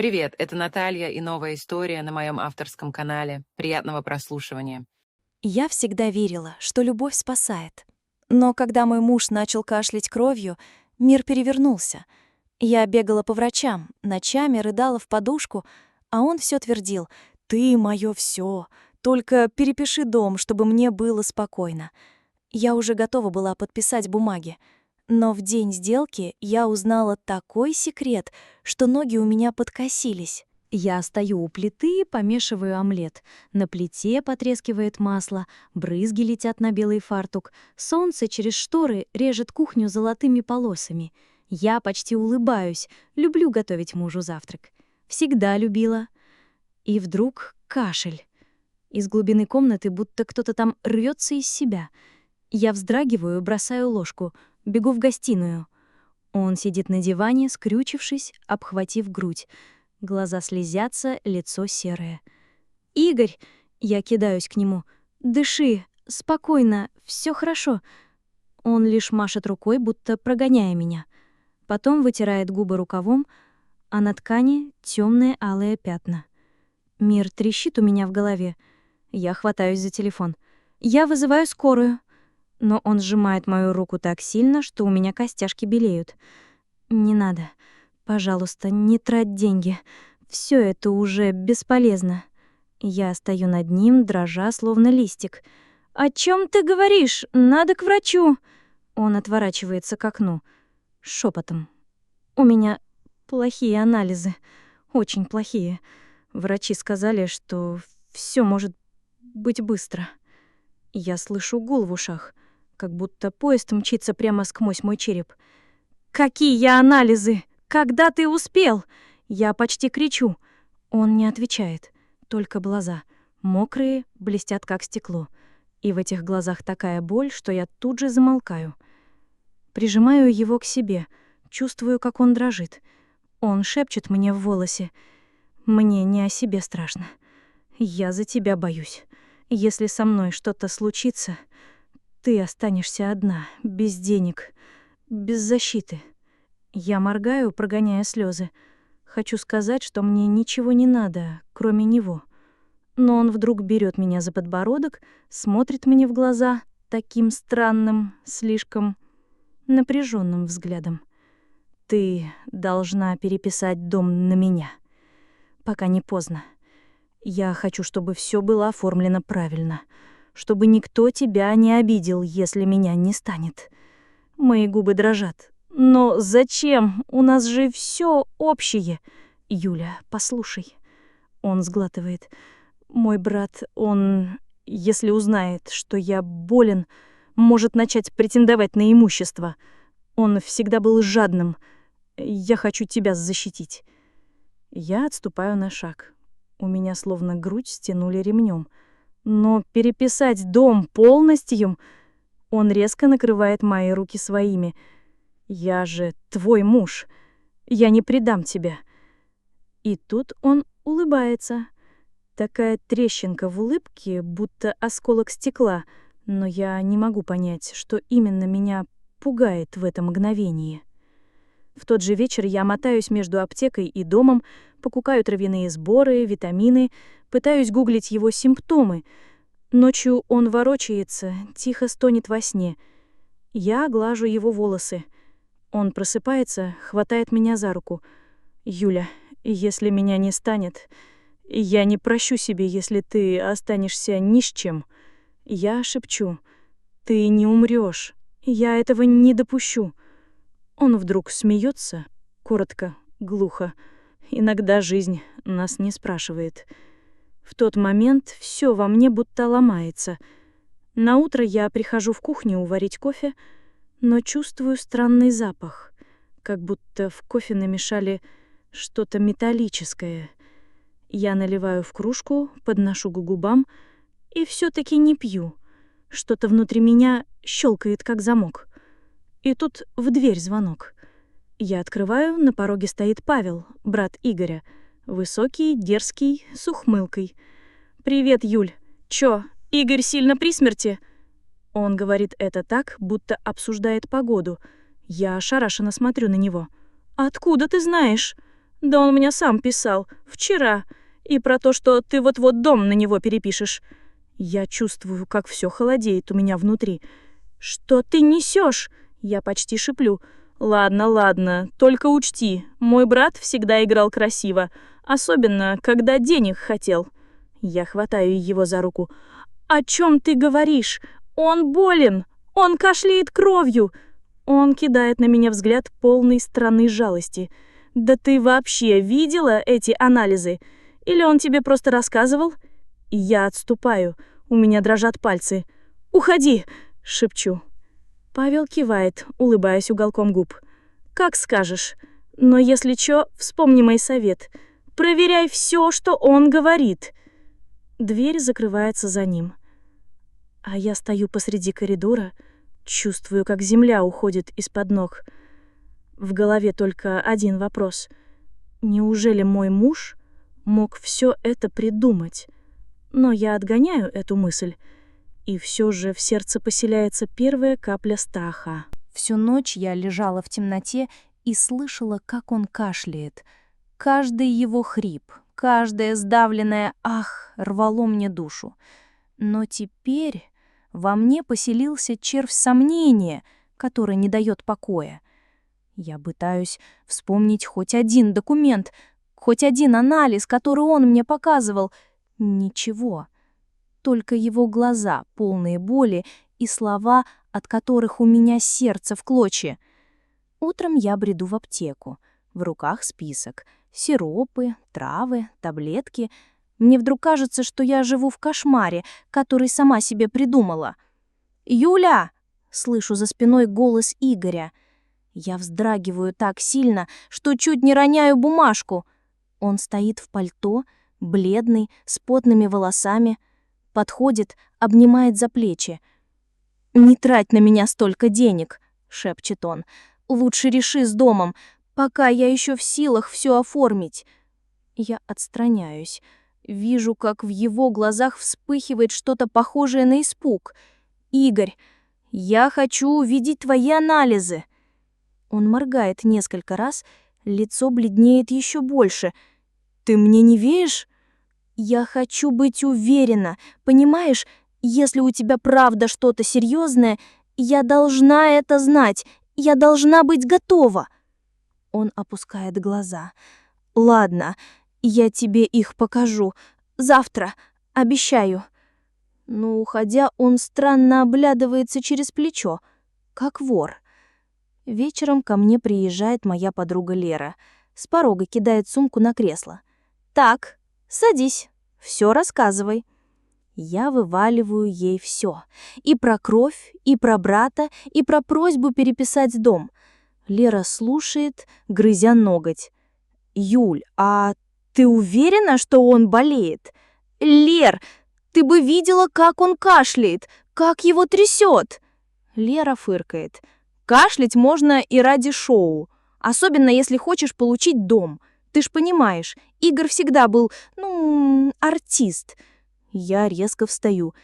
Привет, это Наталья и новая история на моем авторском канале. Приятного прослушивания. Я всегда верила, что любовь спасает. Но когда мой муж начал кашлять кровью, мир перевернулся. Я бегала по врачам, ночами рыдала в подушку, а он все твердил: «Ты моё всё, только перепиши дом, чтобы мне было спокойно». Я уже готова была подписать бумаги. Но в день сделки я узнала такой секрет, что ноги у меня подкосились. Я стою у плиты, помешиваю омлет. На плите потрескивает масло, брызги летят на белый фартук. Солнце через шторы режет кухню золотыми полосами. Я почти улыбаюсь, люблю готовить мужу завтрак. Всегда любила. И вдруг кашель. Из глубины комнаты будто кто-то там рвется из себя. Я вздрагиваю, бросаю ложку, бегу в гостиную. Он сидит на диване, скрючившись, обхватив грудь. Глаза слезятся, лицо серое. «Игорь!» — я кидаюсь к нему. «Дыши, спокойно, все хорошо». Он лишь машет рукой, будто прогоняя меня. Потом вытирает губы рукавом, а на ткани темные алые пятна. Мир трещит у меня в голове. Я хватаюсь за телефон. «Я вызываю скорую». Но он сжимает мою руку так сильно, что у меня костяшки белеют. «Не надо. Пожалуйста, не трать деньги. Все это уже бесполезно». Я стою над ним, дрожа, словно листик. «О чем ты говоришь? Надо к врачу!» Он отворачивается к окну. Шепотом. «У меня плохие анализы. Очень плохие. Врачи сказали, что все может быть быстро». Я слышу гул в ушах, как будто поезд мчится прямо сквозь мой череп. «Какие анализы? Когда ты успел?» Я почти кричу. Он не отвечает, только глаза. Мокрые, блестят как стекло. И в этих глазах такая боль, что я тут же замолкаю. Прижимаю его к себе, чувствую, как он дрожит. Он шепчет мне в волосе: «Мне не о себе страшно. Я за тебя боюсь. Если со мной что-то случится, ты останешься одна, без денег, без защиты». Я моргаю, прогоняя слезы. Хочу сказать, что мне ничего не надо, кроме него. Но он вдруг берет меня за подбородок, смотрит мне в глаза таким странным, слишком напряженным взглядом. «Ты должна переписать дом на меня, пока не поздно. Я хочу, чтобы все было оформлено правильно, чтобы никто тебя не обидел, если меня не станет». Мои губы дрожат. «Но зачем? У нас же все общее». «Юля, послушай». Он сглатывает. «Мой брат, он, если узнает, что я болен, может начать претендовать на имущество. Он всегда был жадным. Я хочу тебя защитить». Я отступаю на шаг. У меня словно грудь стянули ремнем. Но переписать дом полностью... Он резко накрывает мои руки своими. «Я же твой муж. Я не предам тебя». И тут он улыбается. Такая трещинка в улыбке, будто осколок стекла, но я не могу понять, что именно меня пугает в это мгновение. В тот же вечер я мотаюсь между аптекой и домом, покупаю травяные сборы, витамины, пытаюсь гуглить его симптомы. Ночью он ворочается, тихо стонет во сне. Я глажу его волосы. Он просыпается, хватает меня за руку. «Юля, если меня не станет, я не прощу себе, если ты останешься ни с чем». Я шепчу: «Ты не умрёшь. Я этого не допущу». Он вдруг смеется, коротко, глухо. Иногда жизнь нас не спрашивает. В тот момент все во мне будто ломается. Наутро я прихожу в кухню уварить кофе, но чувствую странный запах, как будто в кофе намешали что-то металлическое. Я наливаю в кружку, подношу к губам и все таки не пью. Что-то внутри меня щелкает, как замок. И тут в дверь звонок. Я открываю, на пороге стоит Павел, брат Игоря. Высокий, дерзкий, с ухмылкой. «Привет, Юль. Чё, Игорь сильно при смерти?» Он говорит это так, будто обсуждает погоду. Я ошарашенно смотрю на него. «Откуда ты знаешь?» Да он мне сам писал. Вчера. И про то, что ты вот-вот дом на него перепишешь. Я чувствую, как все холодеет у меня внутри. Что ты несешь? Я почти шиплю. Ладно, ладно, только учти, мой брат всегда играл красиво, особенно, когда денег хотел. Я хватаю его за руку. О чем ты говоришь? Он болен! Он кашляет кровью! Он кидает на меня взгляд полный странной жалости. Да ты вообще видела эти анализы? Или он тебе просто рассказывал? Я отступаю, у меня дрожат пальцы. «Уходи!» — шепчу. Павел кивает, улыбаясь уголком губ. «Как скажешь. Но если чё, вспомни мой совет. Проверяй все, что он говорит». Дверь закрывается за ним. А я стою посреди коридора, чувствую, как земля уходит из-под ног. В голове только один вопрос. Неужели мой муж мог все это придумать? Но я отгоняю эту мысль. И все же в сердце поселяется первая капля страха. Всю ночь я лежала в темноте и слышала, как он кашляет. Каждый его хрип, каждое сдавленное «ах» рвало мне душу. Но теперь во мне поселился червь сомнения, который не дает покоя. Я пытаюсь вспомнить хоть один документ, хоть один анализ, который он мне показывал. Ничего. Только его глаза, полные боли, и слова, от которых у меня сердце в клочья. Утром я бреду в аптеку. В руках список. Сиропы, травы, таблетки. Мне вдруг кажется, что я живу в кошмаре, который сама себе придумала. «Юля!» — слышу за спиной голос Игоря. Я вздрагиваю так сильно, что чуть не роняю бумажку. Он стоит в пальто, бледный, с потными волосами, подходит, обнимает за плечи. «Не трать на меня столько денег», — шепчет он. «Лучше реши с домом, пока я еще в силах все оформить». Я отстраняюсь. Вижу, как в его глазах вспыхивает что-то похожее на испуг. «Игорь, я хочу увидеть твои анализы». Он моргает несколько раз, лицо бледнеет еще больше. «Ты мне не веришь?» «Я хочу быть уверена, понимаешь? Если у тебя правда что-то серьезное, я должна это знать, я должна быть готова». Он опускает глаза. «Ладно, я тебе их покажу. Завтра, обещаю». Но, уходя, он странно оглядывается через плечо, как вор. Вечером ко мне приезжает моя подруга Лера. С порога кидает сумку на кресло. «Так, садись, все рассказывай». Я вываливаю ей все. И про кровь, и про брата, и про просьбу переписать дом. Лера слушает, грызя ноготь. «Юль, а ты уверена, что он болеет?» «Лер, ты бы видела, как он кашляет, как его трясет!» Лера фыркает. «Кашлять можно и ради шоу, особенно если хочешь получить дом. Ты ж понимаешь, Игорь всегда был, артист». Я резко встаю.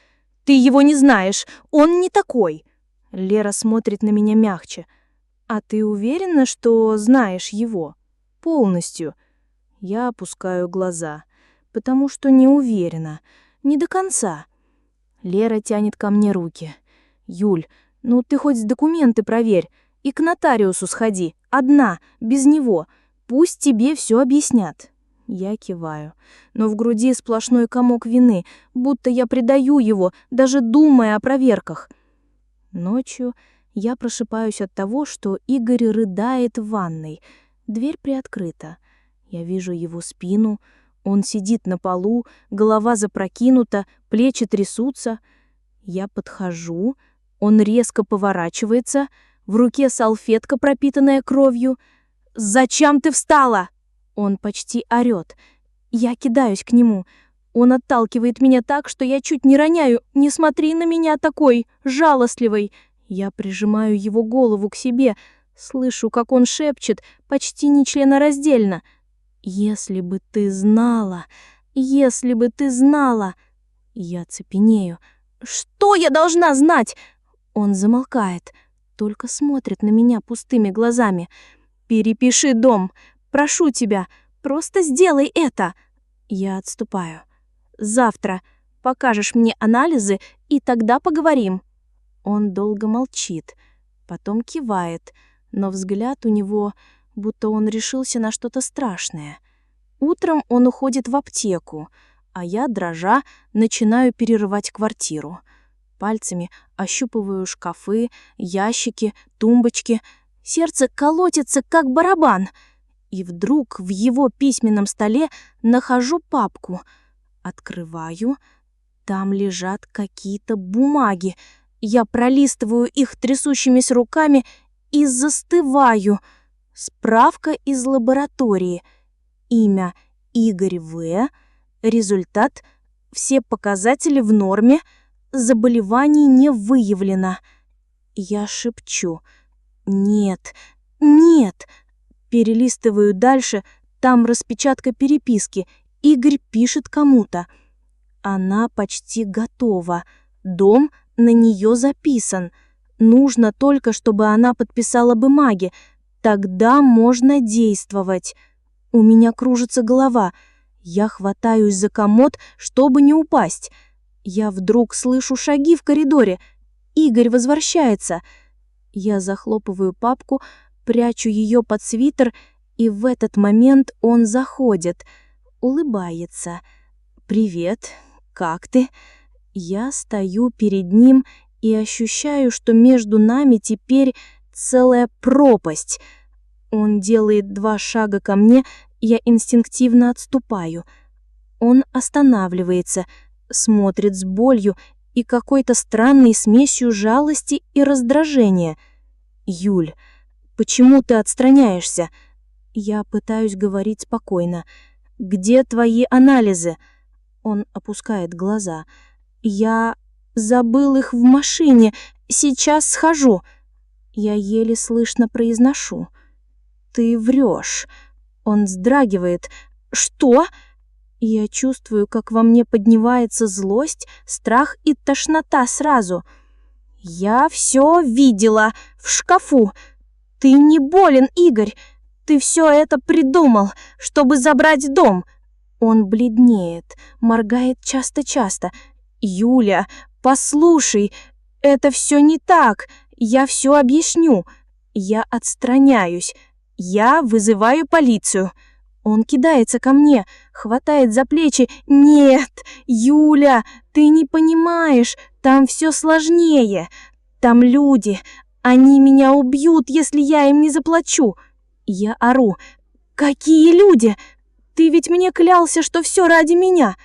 «Ты его не знаешь, он не такой». Лера смотрит на меня мягче. «А ты уверена, что знаешь его? Полностью?» Я опускаю глаза, потому что не уверена. Не до конца. Лера тянет ко мне руки. «Юль, ну ты хоть документы проверь и к нотариусу сходи, одна, без него. Пусть тебе все объяснят». Я киваю, но в груди сплошной комок вины, будто я предаю его, даже думая о проверках. Ночью я просыпаюсь от того, что Игорь рыдает в ванной. Дверь приоткрыта. Я вижу его спину. Он сидит на полу, голова запрокинута, плечи трясутся. Я подхожу, он резко поворачивается, в руке салфетка, пропитанная кровью. «Зачем ты встала?» Он почти орёт. Я кидаюсь к нему. Он отталкивает меня так, что я чуть не роняю. «Не смотри на меня такой, жалостливой!» Я прижимаю его голову к себе. Слышу, как он шепчет, почти нечленораздельно. «Если бы ты знала, если бы ты знала!» Я цепенею. «Что я должна знать?» Он замолкает, только смотрит на меня пустыми глазами. «Перепиши дом. Прошу тебя, Просто сделай это. Я отступаю. Завтра покажешь мне анализы, и тогда поговорим. Он долго молчит, потом кивает, но взгляд у него, будто он решился на что-то страшное. Утром он уходит в аптеку, а я, дрожа, начинаю перерывать квартиру. Пальцами ощупываю шкафы, ящики, тумбочки. Сердце колотится, как барабан. И вдруг в его письменном столе нахожу папку. Открываю. Там лежат какие-то бумаги. Я пролистываю их трясущимися руками и застываю. Справка из лаборатории. Имя Игорь В. Результат: все показатели в норме. Заболеваний не выявлено. Я шепчу: «Нет, нет». Перелистываю дальше, там распечатка переписки. Игорь пишет кому-то. Она почти готова. Дом на нее записан. Нужно только, чтобы она подписала бумаги. Тогда можно действовать. У меня кружится голова. Я хватаюсь за комод, чтобы не упасть. Я вдруг слышу шаги в коридоре. Игорь возвращается. Я захлопываю папку, прячу ее под свитер, и в этот момент он заходит, улыбается. «Привет, как ты?» Я стою перед ним и ощущаю, что между нами теперь целая пропасть. Он делает 2 шага ко мне, я инстинктивно отступаю. Он останавливается, смотрит с болью и какой-то странной смесью жалости и раздражения. «Юль, почему ты отстраняешься?» Я пытаюсь говорить спокойно. «Где твои анализы?» Он опускает глаза. «Я забыл их в машине. Сейчас схожу». Я еле слышно произношу: «Ты врешь». Он вздрагивает. «Что?» Я чувствую, как во мне поднимается злость, страх и тошнота сразу. «Я все видела в шкафу. Ты не болен, Игорь. Ты все это придумал, чтобы забрать дом». Он бледнеет, моргает часто-часто. «Юля, послушай, это все не так. Я все объясню». Я отстраняюсь. Я вызываю полицию. Он кидается ко мне, хватает за плечи. «Нет, Юля, ты не понимаешь, там все сложнее. Там люди, они меня убьют, если я им не заплачу». Я ору: «Какие люди? Ты ведь мне клялся, что все ради меня».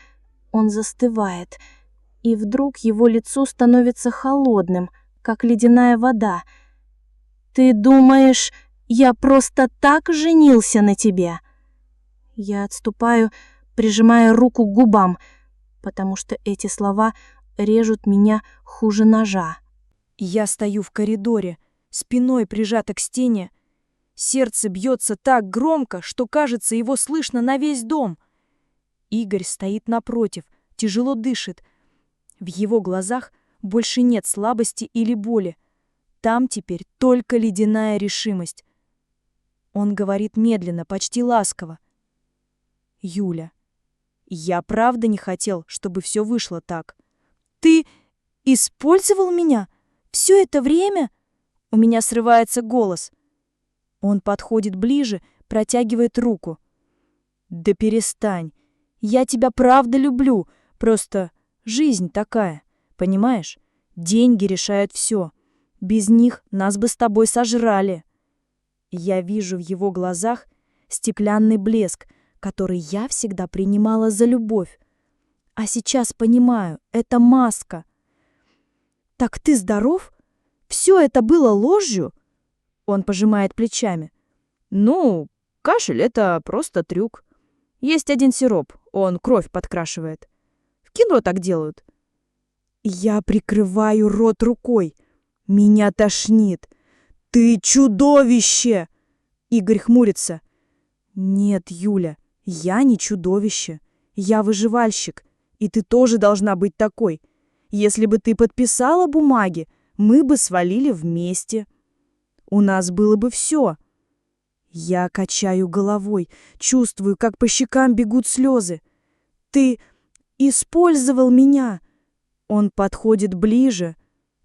Он застывает, и вдруг его лицо становится холодным, как ледяная вода. «Ты думаешь, я просто так женился на тебе?» Я отступаю, прижимая руку к губам, потому что эти слова режут меня хуже ножа. Я стою в коридоре, спиной прижата к стене. Сердце бьется так громко, что, кажется, его слышно на весь дом. Игорь стоит напротив, тяжело дышит. В его глазах больше нет слабости или боли. Там теперь только ледяная решимость. Он говорит медленно, почти ласково: «Юля, я правда не хотел, чтобы все вышло так. Ты использовал меня все это время?» У меня срывается голос. Он подходит ближе, протягивает руку. «Да перестань. Я тебя правда люблю. Просто жизнь такая, понимаешь? Деньги решают все. Без них нас бы с тобой сожрали». Я вижу в его глазах стеклянный блеск, который я всегда принимала за любовь. А сейчас понимаю, это маска. «Так ты здоров? Все это было ложью?» Он пожимает плечами. «Ну, кашель — это просто трюк. Есть один сироп, он кровь подкрашивает. В кино так делают». Я прикрываю рот рукой. Меня тошнит. «Ты чудовище!» Игорь хмурится. «Нет, Юля, я не чудовище. Я выживальщик, и ты тоже должна быть такой. Если бы ты подписала бумаги, мы бы свалили вместе. У нас было бы все». Я качаю головой, чувствую, как по щекам бегут слезы. Ты использовал меня. Он подходит ближе.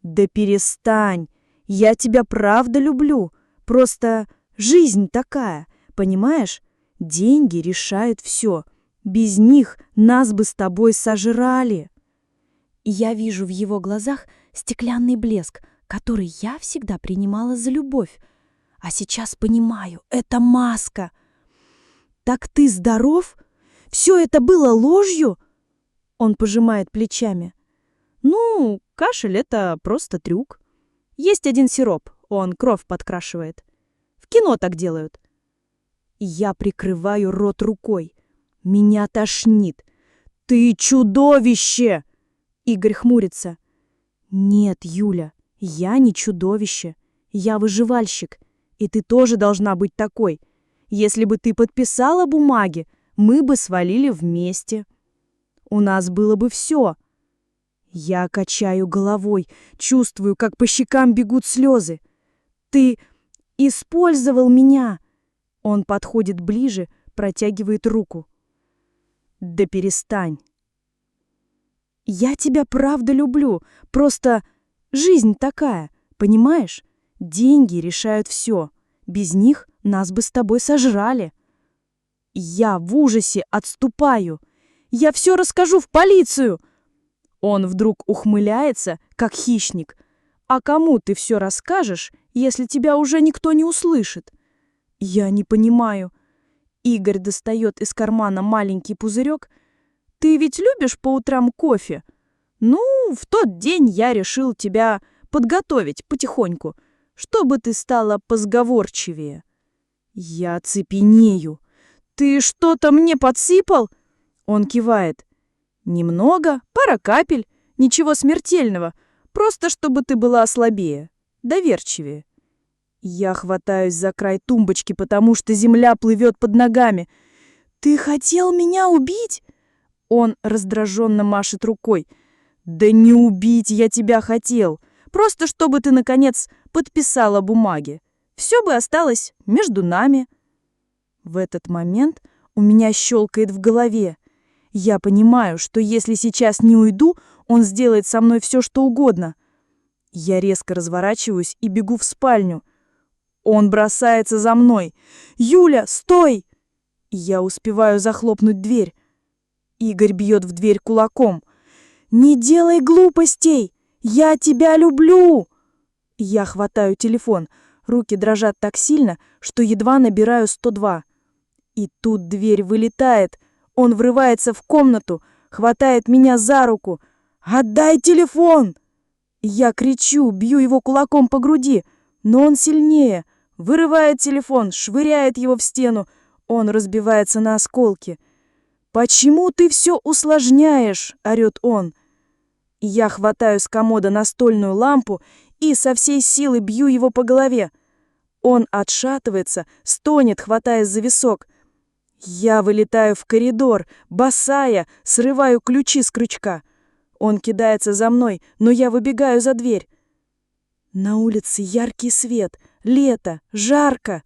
Да перестань. Я тебя правда люблю. Просто жизнь такая, понимаешь? Деньги решают все. Без них нас бы с тобой сожрали. Я вижу в его глазах стеклянный блеск, который я всегда принимала за любовь. А сейчас понимаю, это маска. Так ты здоров? Все это было ложью? Он пожимает плечами. Ну, кашель — это просто трюк. Есть один сироп, он кровь подкрашивает. В кино так делают. Я прикрываю рот рукой. Меня тошнит. Ты чудовище! Игорь хмурится. Нет, Юля, я не чудовище. Я выживальщик. И ты тоже должна быть такой. Если бы ты подписала бумаги, мы бы свалили вместе. У нас было бы все. Я качаю головой, чувствую, как по щекам бегут слезы. Ты использовал меня. Он подходит ближе, протягивает руку. Да перестань. Я тебя правда люблю, просто жизнь такая, понимаешь? Деньги решают все. Без них нас бы с тобой сожрали. Я в ужасе отступаю. Я все расскажу в полицию. Он вдруг ухмыляется, как хищник. А кому ты все расскажешь, если тебя уже никто не услышит? Я не понимаю. Игорь достает из кармана маленький пузырек. Ты ведь любишь по утрам кофе? Ну, в тот день я решил тебя подготовить потихоньку, чтобы ты стала позговорчивее. Я цепенею. Ты что-то мне подсыпал? Он кивает. Немного, пара капель, ничего смертельного, просто чтобы ты была слабее, доверчивее. Я хватаюсь за край тумбочки, потому что земля плывет под ногами. Ты хотел меня убить? Он раздраженно машет рукой. Да не убить я тебя хотел, просто чтобы ты, наконец, подписала бумаги. Все бы осталось между нами. В этот момент у меня щелкает в голове. Я понимаю, что если сейчас не уйду, он сделает со мной все, что угодно. Я резко разворачиваюсь и бегу в спальню. Он бросается за мной. «Юля, стой!» Я успеваю захлопнуть дверь. Игорь бьет в дверь кулаком. «Не делай глупостей! Я тебя люблю!» Я хватаю телефон. Руки дрожат так сильно, что едва набираю 102. И тут дверь вылетает. Он врывается в комнату, хватает меня за руку. «Отдай телефон!» Я кричу, бью его кулаком по груди, но он сильнее. Вырывает телефон, швыряет его в стену. Он разбивается на осколки. «Почему ты все усложняешь?» — орёт он. Я хватаю с комода настольную лампу и со всей силы бью его по голове. Он отшатывается, стонет, хватаясь за висок. Я вылетаю в коридор, босая, срываю ключи с крючка. Он кидается за мной, но я выбегаю за дверь. На улице яркий свет, лето, жарко,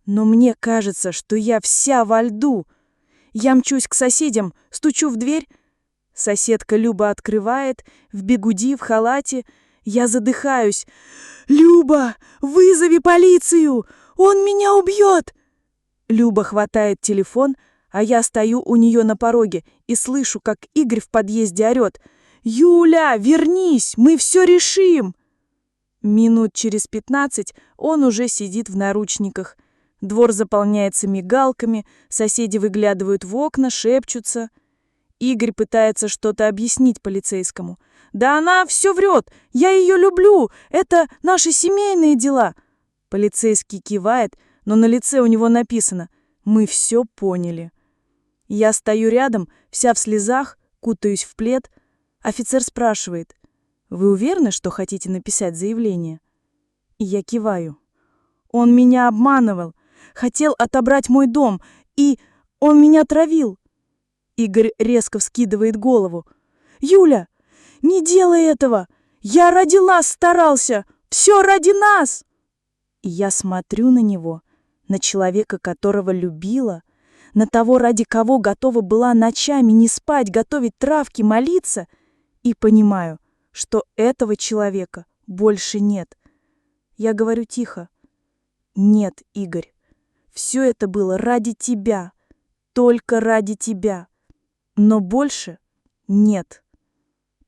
но мне кажется, что я вся во льду. Я мчусь к соседям, стучу в дверь. Соседка Люба открывает, в бигуди, в халате. Я задыхаюсь. «Люба, вызови полицию! Он меня убьет!» Люба хватает телефон, а я стою у нее на пороге и слышу, как Игорь в подъезде орет: «Юля, вернись, мы все решим!» Минут через 15 он уже сидит в наручниках. Двор заполняется мигалками, соседи выглядывают в окна, шепчутся. Игорь пытается что-то объяснить полицейскому. «Да она все врет! Я ее люблю! Это наши семейные дела!» Полицейский кивает, но на лице у него написано: «Мы все поняли». Я стою рядом, вся в слезах, кутаюсь в плед. Офицер спрашивает: «Вы уверены, что хотите написать заявление?» И я киваю. «Он меня обманывал, хотел отобрать мой дом, и он меня травил». Игорь резко вскидывает голову. «Юля, не делай этого! Я ради нас старался! Все ради нас!» И я смотрю на него, на человека, которого любила, на того, ради кого готова была ночами не спать, готовить травки, молиться, и понимаю, что этого человека больше нет. Я говорю тихо: «Нет, Игорь, все это было ради тебя, только ради тебя, но больше нет».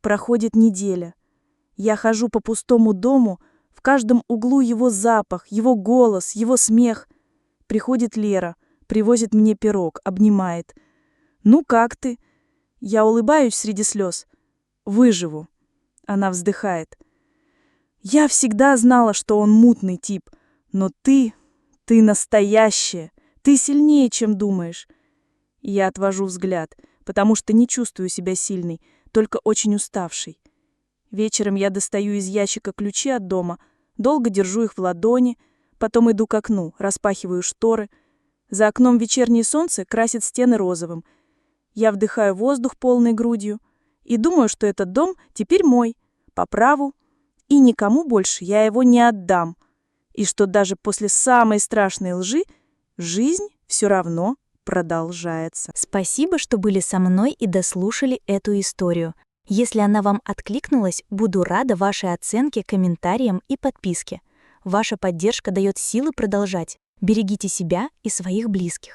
Проходит неделя. Я хожу по пустому дому, в каждом углу его запах, его голос, его смех. Приходит Лера, привозит мне пирог, обнимает. «Ну как ты?» Я улыбаюсь среди слез. «Выживу». Она вздыхает. «Я всегда знала, что он мутный тип, но ты настоящая, ты сильнее, чем думаешь». Я отвожу взгляд, потому что не чувствую себя сильной, только очень уставшей. Вечером я достаю из ящика ключи от дома, долго держу их в ладони, потом иду к окну, распахиваю шторы. За окном вечернее солнце красит стены розовым. Я вдыхаю воздух полной грудью и думаю, что этот дом теперь мой, по праву, и никому больше я его не отдам, и что даже после самой страшной лжи жизнь все равно продолжается. Спасибо, что были со мной и дослушали эту историю. Если она вам откликнулась, буду рада вашей оценке, комментариям и подписке. Ваша поддержка дает силы продолжать. Берегите себя и своих близких.